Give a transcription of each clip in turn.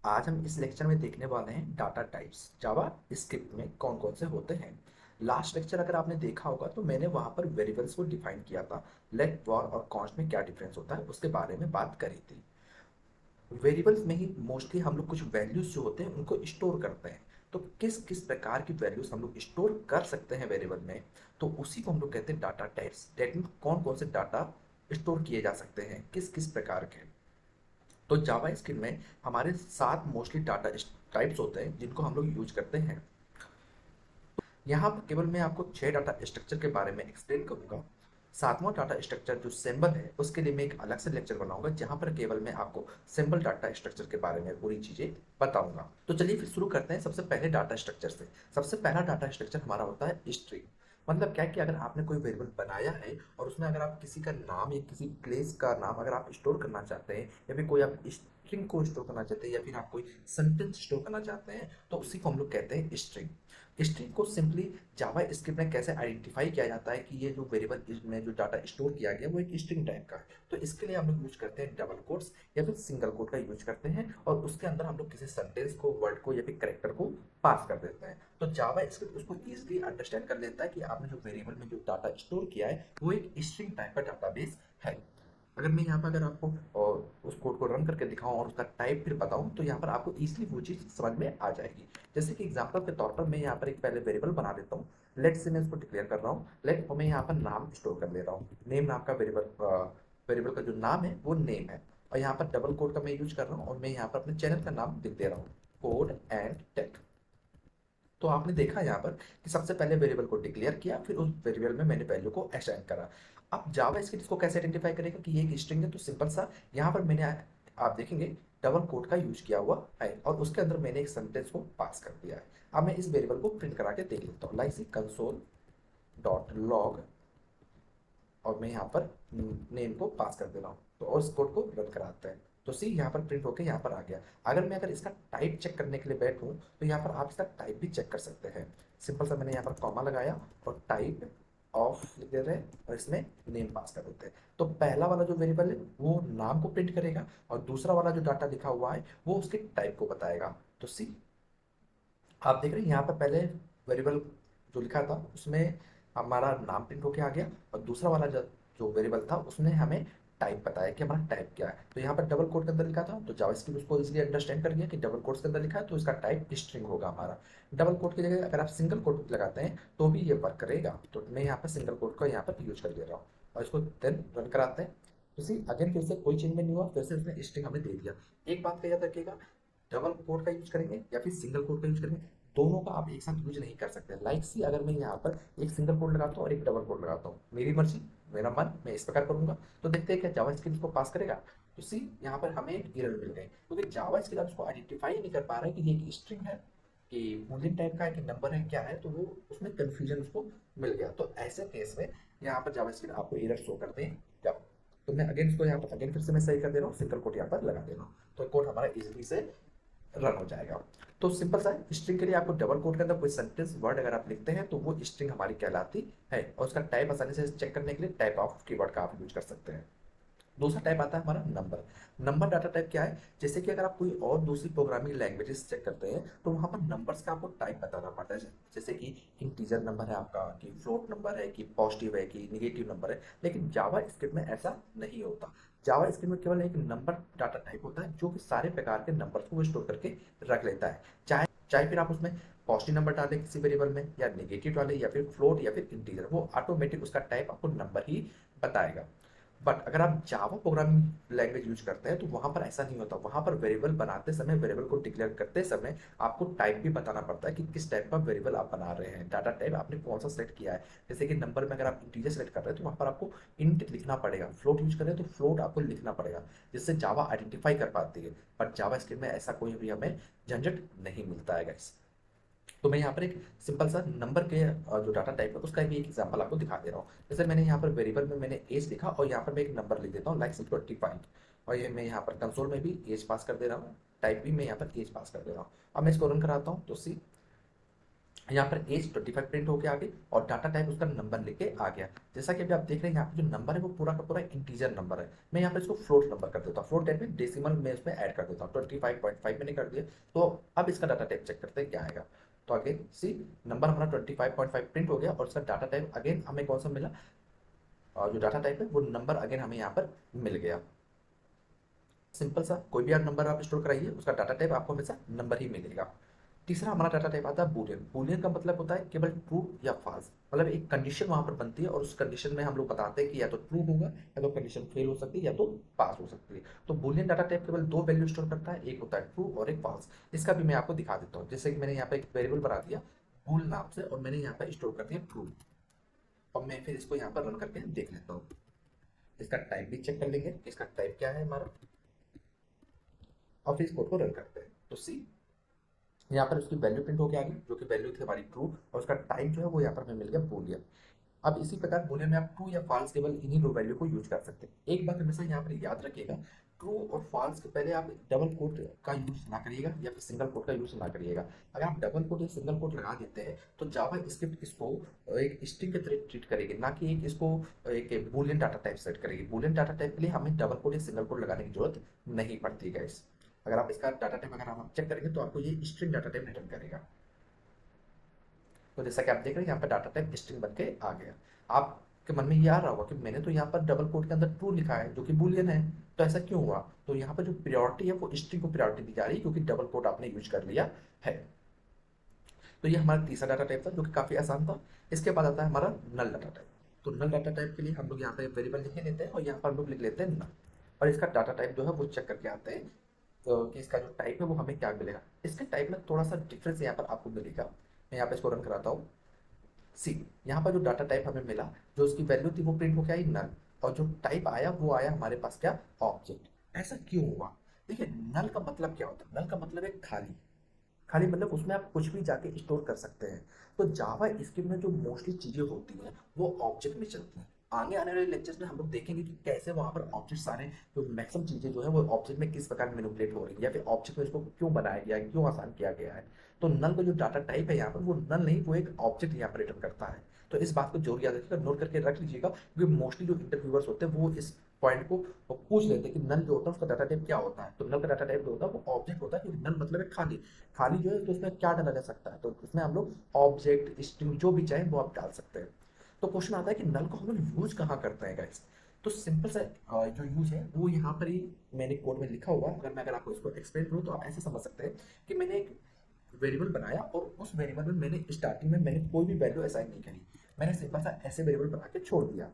आज हम इस लेक्चर में देखने वाले हैं डाटा टाइप्स जावा स्क्रिप्ट में कौन कौन से होते हैं। लास्ट लेक्चर अगर आपने देखा होगा तो मैंने वहां पर वेरिएबल्स को डिफाइन किया था। लेट वॉर और कॉन्स्ट में क्या डिफरेंस होता है उसके बारे में बात करी थी। वेरिएबल्स में ही मोस्टली हम लोग कुछ वैल्यूज जो होते हैं उनको स्टोर करते हैं। तो किस किस प्रकार की वैल्यूज हम लोग स्टोर कर सकते हैं वेरिएबल में, तो उसी को हम लोग कहते हैं डाटा टाइप्स। दैट मीन कौन कौन से डाटा स्टोर किए जा सकते हैं किस किस प्रकार के। तो जावा स्क्रिप्ट में हमारे 7 मोस्टली डाटा टाइप्स होते हैं जिनको हम लोग यूज करते हैं। यहाँ पर केवल मैं आपको 6 डाटा स्ट्रक्चर के बारे में एक्सप्लेन करूंगा। सातवां डाटा स्ट्रक्चर जो सिंबल है उसके लिए मैं एक अलग से लेक्चर बनाऊंगा जहां पर केवल मैं आपको सिंबल डाटा स्ट्रक्चर के बारे में पूरी चीजें बताऊंगा। तो चलिए फिर शुरू करते हैं सबसे पहले डाटा स्ट्रक्चर से। सबसे पहला डाटा स्ट्रक्चर हमारा होता है स्ट्रिंग। मतलब क्या है कि अगर आपने कोई वेरिएबल बनाया है और उसमें अगर आप किसी का नाम या किसी प्लेस का नाम अगर आप स्टोर करना चाहते हैं या फिर कोई आप स्ट्रिंग को स्टोर करना चाहते हैं या फिर आप कोई सेंटेंस स्टोर करना चाहते हैं तो उसी को हम लोग कहते हैं स्ट्रिंग। स्ट्रिंग को सिंपली जावा स्क्रिप्ट में कैसे आइडेंटिफाई किया जाता है कि ये जो वेरिएबल में जो डाटा स्टोर किया गया वो एक स्ट्रिंग टाइप का है, तो इसके लिए हम लोग यूज करते हैं डबल कोट्स या फिर सिंगल कोट का यूज करते हैं और उसके अंदर हम लोग किसी सेंटेंस को वर्ड को या फिर करेक्टर को पास कर देते हैं। तो जावा स्क्रिप्ट उसको इजीली अंडरस्टैंड कर लेता है कि आपने जो वेरिएबल में जो डाटा स्टोर किया है वो एक स्ट्रिंग टाइप का डाटाबेस है। अगर मैं यहाँ पर अगर आपको और उस कोड को रन करके दिखाऊं और उसका टाइप फिर बताऊं तो यहाँ पर आपको इजीली वो चीज़ समझ में आ जाएगी। जैसे कि एग्जांपल के तौर पर मैं यहाँ पर एक पहले वेरिएबल बना देता हूँ। लेट से मैं इसको डिक्लेयर कर रहा हूँ। लेट और मैं यहाँ पर नाम स्टोर कर ले रहा हूँ। नेम नाम का वेरिएबल का जो नाम है वो नेम है। और यहाँ पर डबल कोड का मैं यूज कर रहा हूँ और मैं यहाँ पर अपने चैनल का नाम लिख दे रहा हूँ, कोड एंड टेक। तो आपने देखा यहाँ पर कि सबसे पहले वेरिएबल को डिक्लेयर किया फिर उस वेरिएबल में मैंने वैल्यू को असाइन करा। अब जावा स्क्रिप्ट इसको कैसे आइडेंटिफाई करेगा कि ये एक स्ट्रिंग है, तो सिंपल सा यहाँ पर मैंने आप देखेंगे डबल कोट का यूज किया हुआ है और उसके अंदर मैंने एक सेंटेंस को पास कर दिया है। अब मैं इस वेरिएबल को प्रिंट करा के देख लेता हूँ, लाइक सी कंसोल डॉट लॉग और मैं यहाँ पर नेम को पास कर दे रहा हूँ। तो और इस कोड को रन कराते हैं तो सी यहाँ पर प्रिंट होकर यहाँ पर आ गया। अगर इसका टाइप चेक करने के लिए बैठूँ तो यहाँ पर आप इसका टाइप भी चेक कर सकते हैं। सिंपल सा मैंने यहाँ पर कॉमा लगाया और टाइप ऑफ लिख देते हैं और इसमें नेम पास कर देते हैं। तो पहला वाला जो वेरिएबल है वो नाम को प्रिंट करेगा और दूसरा वाला जो डाटा लिखा हुआ है वो उसके टाइप को बताएगा। तो सी आप देख रहे हैं यहाँ पर पहले वेरिएबल जो लिखा था उसमें हमारा नाम प्रिंट होके आ गया और दूसरा वाला जो वेरिएबल था उसने हमें टाइप बताया कि हमारा टाइप क्या है। तो यहाँ पर डबल कोट के अंदर लिखा था तो जावास्क्रिप्ट उसको इजीली अंडरस्टैंड कर गया कि डबल कोट्स के अंदर लिखा है तो इसका टाइप स्ट्रिंग होगा हमारा। डबल कोट की जगह अगर आप सिंगल कोट लगाते हैं तो भी ये वर्क करेगा। तो मैं यहाँ पर सिंगल कोट का यहाँ पर यूज कर दे रहा हूँ और इसको देन रन कराते हैं। तो सी अगेन फिर से कोई चेंज नहीं हुआ, फिर से उसने स्ट्रिंग हमें दे दिया। एक बात का याद रखिएगा, डबल कोट का यूज करेंगे या फिर सिंगल कोट का यूज करेंगे, दोनों का आप एक साथ यूज नहीं कर सकते। लाइक सी अगर मैं यहाँ पर एक सिंगल कोड लगाता हूँ और एक डबल कोड लगाता हूँ, मेरी मर्जी मेरा मन मैं इस प्रकार करूंगा। तो देखते हैं क्या जावा स्क्रिप्ट को पास करेगा। तो सी यहाँ पर हमें एक एरर मिल गई क्योंकि जावा स्क्रिप्ट उसको आइडेंटिफाई नहीं कर पा रहा है कि ये एक स्ट्रिंग है कि बूलियन टाइप का है कि नंबर है क्या है, तो वो उसमें कंफ्यूजन उसको मिल गया। तो ऐसे केस में यहाँ पर जावा स्क्रिप्ट आपको एरर शो कर दें जब। तो मैं अगेन इसको यहाँ पर अगेन फिर से मैं सही कर दे रहा हूँ, सिंगल कोड यहाँ पर लगा दे रहा हूँ तो कोड हमारा इजीली से रन हो जाएगा। तो सिंपल सा है, स्ट्रिंग के लिए आपको डबल कोट के अंदर कोई सेंटेंस वर्ड अगर आप लिखते हैं तो वो स्ट्रिंग हमारी कहलाती है और उसका टाइप आसानी से चेक करने के लिए टाइप ऑफ कीवर्ड का आप यूज कर सकते हैं। दूसरा टाइप आता है हमारा नंबर। नंबर डाटा टाइप क्या है, जैसे कि अगर आप कोई और दूसरी प्रोग्रामिंग लैंग्वेजेस चेक करते हैं तो वहां पर नंबर्स का आपको टाइप बताना पड़ता है। जैसे कि इंटीजर नंबर है आपका, कि फ्लोट नंबर है, कि पॉजिटिव है, कि निगेटिव नंबर है। लेकिन जावा स्क्रिप्ट में ऐसा नहीं होता। जावा स्क्रिप्ट में केवल एक नंबर डाटा टाइप होता है जो कि सारे प्रकार के नंबर्स को स्टोर करके रख लेता है। चाहे चाहे फिर आप उसमें पॉजिटिव नंबर डालें किसी वेरिएबल में या नेगेटिव डालें या फिर फ्लोट या फिर इंटीजर, वो ऑटोमेटिक उसका टाइप आपको नंबर ही बताएगा। बट अगर आप जावा प्रोग्रामिंग लैंग्वेज यूज करते हैं तो वहां पर ऐसा नहीं होता। वहां पर वेरिएबल बनाते समय वेरिएबल को डिक्लेयर करते समय आपको टाइप भी बताना पड़ता है कि किस टाइप का वेरिएबल आप बना रहे हैं, डाटा टाइप आपने कौन सा सेलेक्ट किया है। जैसे कि नंबर में अगर आप इंटीजर सेलेक्ट कर रहे हैं तो वहां पर आपको इंट लिखना पड़ेगा, फ्लोट यूज कर रहे हैं तो फ्लोट आपको लिखना पड़ेगा, जिससे जावा आइडेंटिफाई कर पाती है। बट जावा स्क्रिप्ट में ऐसा कोई भी हमें झंझट नहीं मिलता है गाइस। तो मैं यहाँ पर एक सिंपल सा नंबर के जो डाटा टाइप है उसका भी एक एग्जांपल आपको दिखा दे रहा हूँ। जैसे मैंने यहाँ पर वेरिएबल में मैंने एज लिखा और यहाँ पर मैं एक नंबर लिख देता हूँ लाइक 25 और ये मैं यहाँ पर कंसोल में भी एज पास कर दे रहा हूँ, टाइप भी मैं यहाँ पर एज पास कर दे रहा हूँ। अब मैं इसको रन कराता हूँ तो सी यहाँ पर एज 25 प्रिंट होके आ गई और डाटा टाइप उसका नंबर लेके आ गया। जैसा कि अभी आप देख रहे हैं यहाँ पे जो नंबर है वो पूरा का पूरा इंटीजर नंबर है। मैं यहाँ पे इसको फ्लोट नंबर कर देता हूँ, फ्लोट टाइप में डेसिमल में इसमें ऐड कर देता हूँ, 25.5 मैंने कर दिया। तो अब इसका डाटा टाइप चेक करते हैं क्या आएगा। तो अगेन सी नंबर हमारा 25.5 प्रिंट हो गया और इसका डाटा टाइप अगेन हमें कौन सा मिला, और जो डाटा टाइप है वो नंबर अगेन हमें यहाँ पर मिल गया। सिंपल सा, कोई भी आप नंबर आप स्टोर कराइए उसका डाटा टाइप आपको हमेशा नंबर ही मिलेगा। तीसरा हमारा डाटा टाइप आता है बूलियन। बूलियन का मतलब होता है केवल ट्रू या फॉल्स, मतलब एक कंडीशन वहां पर बनती है और उस कंडीशन में हम लोग बताते हैं कि या तो ट्रू होगा या तो कंडीशन फेल हो सकती है या तो पास हो सकती है। तो बूलियन डाटा टाइप केवल दो वैल्यू स्टोर करता है, एक होता है ट्रू और एक फॉल्स। इसका भी मैं आपको दिखा देता हूँ। जैसे कि मैंने यहाँ पे एक वेरिएबल बना दिया बूल नाम से और मैंने यहाँ पे स्टोर कर दिया ट्रू। और मैं फिर इसको यहाँ पर रन करके देख लेता हूँ। इसका टाइप भी चेक कर लेंगे कि इसका टाइप क्या है हमारा, और फिर इस कोड को रन करते हैं। तो सी यहाँ पर उसकी वैल्यू प्रिंट होकर आ गई जो कि वैल्यू थी हमारी ट्रू, और उसका टाइप जो है वो यहाँ पर हमें मिल गया बूलियन। अब इसी प्रकार बूलियन में आप ट्रू या फॉल्स केवल इन्हीं दो वैल्यू को यूज कर सकते हैं। एक बात हमेशा यहाँ पर याद रखिएगा, ट्रू और फॉल्स के पहले आप डबल कोट का यूज ना करिएगा या फिर सिंगल कोट का यूज ना करिएगा। अगर आप डबल कोट या सिंगल कोट लगा देते हैं तो जावा स्क्रिप्ट इसको एक स्ट्रिंग की तरह ट्रीट करेगी, ना कि एक इसको एक बूलियन डाटा टाइप सेट करेगी। बूलियन डाटा टाइप के लिए हमें डबल कोट या सिंगल कोट लगाने की जरूरत नहीं पड़ती है गाइस। अगर आप इसका डाटा टाइप अगर आप चेक करेंगे तो आपको ये स्ट्रिंग डाटा टाइप रिटर्न करेगा। तो जैसा कि आप देख रहे हैं यहाँ पर डाटा टाइप स्ट्रिंग बन के आ गया। आपके मन में ये आ रहा होगा कि मैंने तो यहाँ पर डबल कोट के अंदर ट्रू लिखा है जो कि बूलियन है, तो ऐसा क्यों हुआ। तो यहाँ पर जो प्रायोरिटी है वो स्ट्रिंग को प्रायोरिटी दी जा रही है क्योंकि डबल कोट आपने यूज कर लिया है। तो ये हमारा तीसरा डाटा टाइप था जो कि काफी आसान था। इसके बाद आता है हमारा नल डाटा टाइप। तो नल डाटा टाइप के लिए हम लोग यहाँ पे वेरिएबल लिख लेते हैं और यहाँ पर हम लोग लिख लेते हैं नल, और इसका डाटा टाइप जो है वो चेक करके आते हैं कि इसका जो टाइप है वो हमें क्या मिलेगा। इसके टाइप में थोड़ा सा डिफरेंस यहाँ पर आपको मिलेगा। मैं यहाँ पे इसको रन कराता हूँ। सी यहाँ पर जो डाटा टाइप हमें मिला, जो उसकी वैल्यू थी वो प्रिंट होकर आई नल, और जो टाइप आया वो आया हमारे पास क्या, ऑब्जेक्ट। ऐसा क्यों हुआ। देखिए नल का मतलब क्या होता है, नल का मतलब है खाली। खाली मतलब उसमें आप कुछ भी जाके स्टोर कर सकते हैं। तो जावा स्क्रिप्ट में जो मोस्टली चीजें होती हैं वो ऑब्जेक्ट में चलती हैं। आगे आने वाले लेक्चर्स में हम लोग देखेंगे कि कैसे वहां पर ऑब्जेक्ट सारे जो मैक्सिमम चीजें जो है वो ऑब्जेक्ट में किस प्रकार मैनिपुलेट हो रही है या फिर ऑब्जेक्ट में इसको क्यों बनाया गया है, क्यों आसान किया गया है। तो नल का जो डाटा टाइप है यहाँ पर वो नल नहीं, वो एक ऑब्जेक्ट यहाँ पर रिटर्न करता है। तो इस बात को जरूर याद रखिएगा, नोट करके रख लीजिएगा, क्योंकि मोस्टली जो इंटरव्यूअर्स होते हैं वो इस पॉइंट को पूछ लेते हैं कि नल जो होता है उसका डाटा टाइप क्या होता है। तो नल का डाटा टाइप जो होता है वो ऑब्जेक्ट होता है, क्योंकि नल मतलब है खाली। खाली जो है तो उसमें क्या डाला जा सकता है, तो उसमें हम लोग ऑब्जेक्ट स्ट्रिंग जो भी चाहे वो आप डाल सकते हैं। तो क्वेश्चन आता है कि नल को हम लोग यूज कहाँ करते हैं गाइस। तो सिंपल सा जो यूज है वो यहाँ पर ही मैंने कोड में लिखा हुआ है। अगर आपको इसको एक्सप्लेन करूँ तो आप ऐसे समझ सकते हैं कि मैंने एक वेरिएबल बनाया और उस वेरिएबल में मैंने स्टार्टिंग में मैंने कोई भी वैल्यू असाइन नहीं करी, मैंने सिंपल सा ऐसे वेरिएबल बना के छोड़ दिया।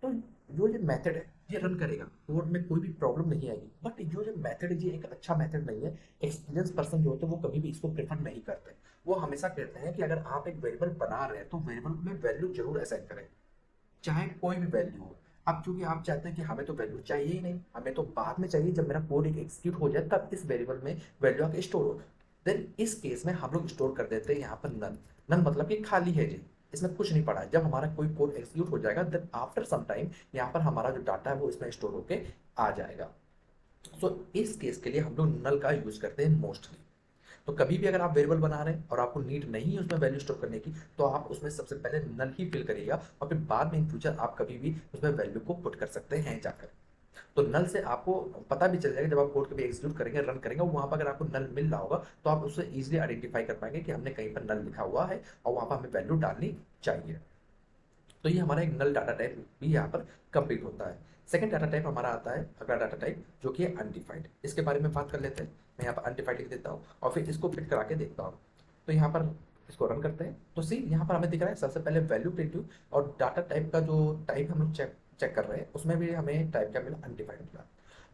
तो जो ये मेथड है ये रन करेगा, कोड में कोई भी प्रॉब्लम नहीं आएगी। बट जो ये मेथड है ये एक अच्छा मेथड नहीं है। एक्सपीरियंस पर्सन जो होते हैं वो कभी भी इसको प्रेफर नहीं करते। वो हमेशा कहते हैं कि अगर आप एक वेरिएबल बना रहे हैं तो वेरिएबल में वैल्यू जरूर असाइन करें, चाहे कोई भी वैल्यू हो। अब चूंकि आप चाहते हैं कि हमें तो वैल्यू चाहिए ही नहीं, हमें तो बाद में चाहिए जब मेरा कोड एक एग्जीक्यूट हो जाए तब इस वेरिएबल में वैल्यू आके स्टोर हो। देन इस केस में हम लोग स्टोर कर देते हैं यहाँ पर नल। नल मतलब कि खाली है जी, इसमें कुछ नहीं पड़ा है। जब हमारा कोई कोड एग्जीक्यूट हो जाएगा देन आफ्टर सम टाइम यहाँ पर हमारा जो डाटा है वो इसमें स्टोर होके आ जाएगा। सो इस केस के लिए हम लोग नल का यूज करते हैं मोस्टली। तो कभी भी अगर आप वेरिएबल बना रहे हैं और आपको नीड नहीं है उसमें वैल्यू स्टोर करने की, तो आप उसमें सबसे पहले नल ही फिल करिएगा और फिर बाद में इन फ्यूचर आप कभी भी उसमें वैल्यू को पुट कर सकते हैं जाकर। तो नल से आपको पता भी चल जाएगा, जब आप कोड कभी एग्जीक्यूट करेंगे रन करेंगे वहां पर अगर आपको नल मिल रहा होगा तो आप उससे इजीली आइडेंटिफाई कर पाएंगे कि हमने कहीं पर नल लिखा हुआ है और वहां पर हमें वैल्यू डालनी चाहिए। तो ये हमारा एक नल डाटा टाइप भी यहाँ पर कंप्लीट होता है। सेकंड डाटा टाइप हमारा आता है अगला डाटा टाइप जो कि है अनडिफाइंड। इसके बारे में बात कर लेते हैं। मैं यहाँ पर अनडिफाइंड लिख देता हूँ और फिर इसको फिट करा के देखता हूँ। तो यहाँ पर इसको रन करते हैं तो सी यहाँ पर हमें दिख रहा है सबसे पहले वैल्यू प्रिंट, और डाटा टाइप का जो टाइप हम लोग चेक चेक कर रहे हैं उसमें भी हमें टाइप क्या मिला, अनडिफाइंड मिला।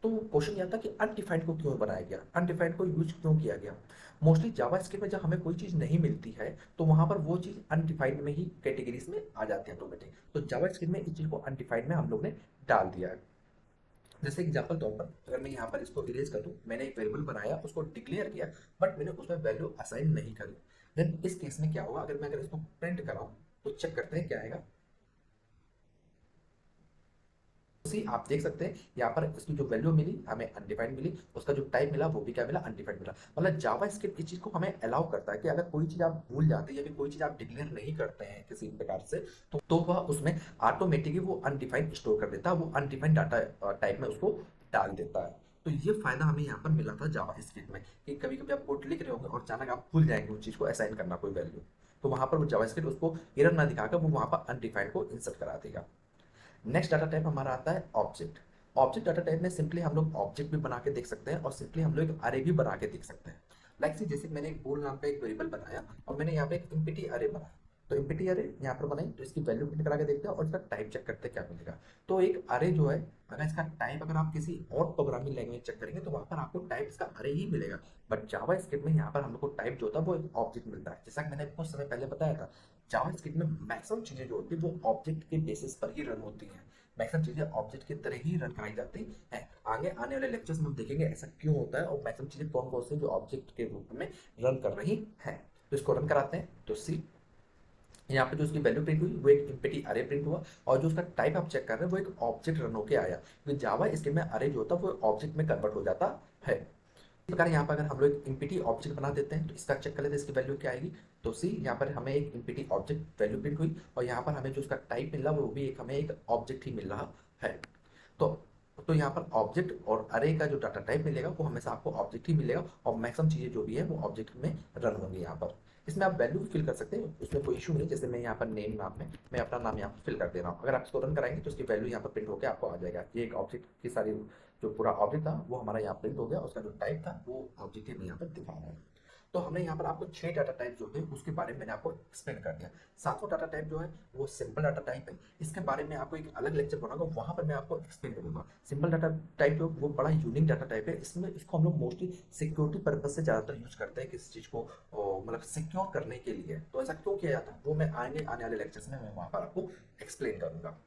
तो क्वेश्चन यह था कि अनडिफाइंड को क्यों बनाया गया, अनडिफाइंड को यूज क्यों किया गया। मोस्टली जावास्क्रिप्ट में जब हमें कोई चीज नहीं मिलती है तो वहां पर वो चीज अनडिफाइंड में ही कैटेगरीज में आ जाती है ऑटोमेटिक। तो जावास्क्रिप्ट में इस चीज को अनडिफाइंड में हम लोग ने डाल दिया है। जैसे एग्जांपल तौर पर अगर मैं यहाँ पर इसको इरेज कर दूं, मैंने एक वेरिएबल बनाया उसको डिक्लेयर किया बट मैंने उसमें वैल्यू असाइन नहीं करी, देन इस केस में क्या होगा, अगर इसको प्रिंट कराऊं तो चेक करते हैं क्या आएगा। सी आप देख सकते हैं यहाँ पर इसकी जो वैल्यू मिली हमें अनडिफाइंड मिली, उसका जो टाइप मिला वो भी क्या मिला, अनडिफाइंड मिला। मतलब जावा स्क्रिप्ट इस चीज को हमें अलाउ करता है कि अगर कोई चीज आप भूल जाते हैं या फिर कोई चीज आप डिक्लेयर नहीं करते हैं किसी प्रकार से, तो वह उसमें ऑटोमेटिकली वो अनडिफाइंड स्टोर कर देता है, वो अनडिफाइंड डाटा टाइप में उसको डाल देता है। तो ये फायदा हमें यहाँ पर मिला था जावा स्क्रिप्ट में कि कभी कभी आप कोड लिख रहे होंगे और अचानक आप भूल जाएंगे उस चीज को असाइन करना कोई वैल्यू, तो वहां पर वो जावा स्क्रिप्ट उसको एरर ना दिखाकर वो वहां पर अनडिफाइंड को इंसर्ट करा देगा। नेक्स्ट डाटा टाइप हमारा आता है ऑब्जेक्ट। ऑब्जेक्ट डाटा टाइप में सिंपली हम लोग ऑब्जेक्ट भी बना के देख सकते हैं और सिंपली हम लोग एक अरे भी बना के देख सकते हैं। लाइक से जैसे मैंने एक बोल नाम का एक वेरिएबल बनाया और मैंने यहाँ पे एक इम्पिटी अरे बनाया, तो इम्पिटी अरे यहाँ पर बनाई तो इसकी वैल्यू प्रिंट करा के देखते हैं और इसका टाइप चेक करते हैं क्या मिलेगा। तो एक अरे जो है, अगर इसका टाइप अगर आप किसी और प्रोग्रामिंग लैंग्वेज चेक करेंगे तो वहां पर आपको टाइप इसका अरे ही मिलेगा, बट जावा स्क्रिप्ट में यहाँ पर हम लोग को टाइप जो होता है वो एक ऑब्जेक्ट मिलता है। जैसा कि मैंने कुछ समय पहले बताया था, जावा स्क्रिप्ट में मैक्सिमम चीजें जो होती है वो ऑब्जेक्ट के बेसिस पर ही रन होती हैं, मैक्सिमम चीजें ऑब्जेक्ट की तरह ही रन कराई जाती हैं। आगे आने वाले लेक्चर्स में हम देखेंगे ऐसा क्यों होता है और मैक्सिमम चीजें कौन कौन से जो ऑब्जेक्ट के रूप में रन कर रही हैं। तो इसको रन कराते हैं तो सी यहाँ पे जो उसकी वैल्यू प्रिंट हुई वो एक इम्पिटी अरे प्रिंट हुआ, और जो उसका टाइप आप चेक कर रहे हैं वो एक ऑब्जेक्ट रन होके आया, क्योंकि जावा स्क्रिप्ट में अरे जो होता है वो ऑब्जेक्ट में कन्वर्ट हो जाता है। इस प्रकार यहाँ पर अगर हम लोग इम्पिटी ऑब्जेक्ट बना देते हैं तो इसका चेक कर लेते हैं इसकी वैल्यू क्या आएगी। तो सी यहाँ पर हमें एक इम्पिटी ऑब्जेक्ट वैल्यू प्रिंट हुई और यहाँ पर हमें जो उसका टाइप मिल रहा वो भी एक हमें एक ऑब्जेक्ट ही मिल रहा है। तो तो यहाँ पर ऑब्जेक्ट और अरे का जो डाटा टाइप मिलेगा वो हमेशा आपको ऑब्जेक्ट ही मिलेगा और मैक्सिमम चीज़ें जो भी है वो ऑब्जेक्ट में रन होंगी। यहाँ पर इसमें आप वैल्यू फिल कर सकते हैं, उसमें कोई इशू नहीं। जैसे मैं यहाँ पर नेम नाम में मैं अपना नाम यहाँ पर फिल कर दे रहा हूँ, अगर आप इसको रन कराएंगे तो उसकी वैल्यू यहाँ पर प्रिंट होकर आपको आ जाएगा। ये एक ऑब्जेक्ट की सारी जो पूरा ऑब्जेक्ट था वो हमारा यहाँ प्रिंट हो गया, उसका जो टाइप था वो ऑब्जेक्ट ही यहाँ पर दिखा रहा है। तो हमने यहाँ पर आपको 6 डाटा टाइप जो है उसके बारे में मैंने आपको एक्सप्लेन कर दिया। सातवां डाटा टाइप जो है वो सिंपल डाटा टाइप है, इसके बारे में आपको एक अलग लेक्चर बनाऊंगा, वहां पर मैं आपको एक्सप्लेन करूंगा। सिंपल डाटा टाइप जो वो बड़ा यूनिक डाटा टाइप है, इसमें इसको हम लोग मोस्टली सिक्योरिटी पर्पज से ज़्यादातर यूज करते हैं, किसी चीज़ को मतलब सिक्योर करने के लिए। तो ऐसा क्यों किया जाता है वो मैं आने वाले लेक्चर्स में मैं वहाँ पर आपको एक्सप्लेन करूंगा।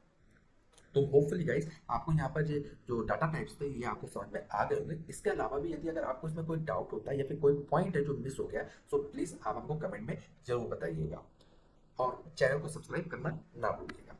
तो होपफुली गाइस आपको यहाँ पर जो डाटा टाइप्स थे ये आपको समझ में आ गए होंगे। इसके अलावा भी यदि अगर आपको इसमें कोई डाउट होता है या फिर कोई पॉइंट है जो मिस हो गया, सो प्लीज़ आप हमको कमेंट में जरूर बताइएगा और चैनल को सब्सक्राइब करना ना भूलिएगा।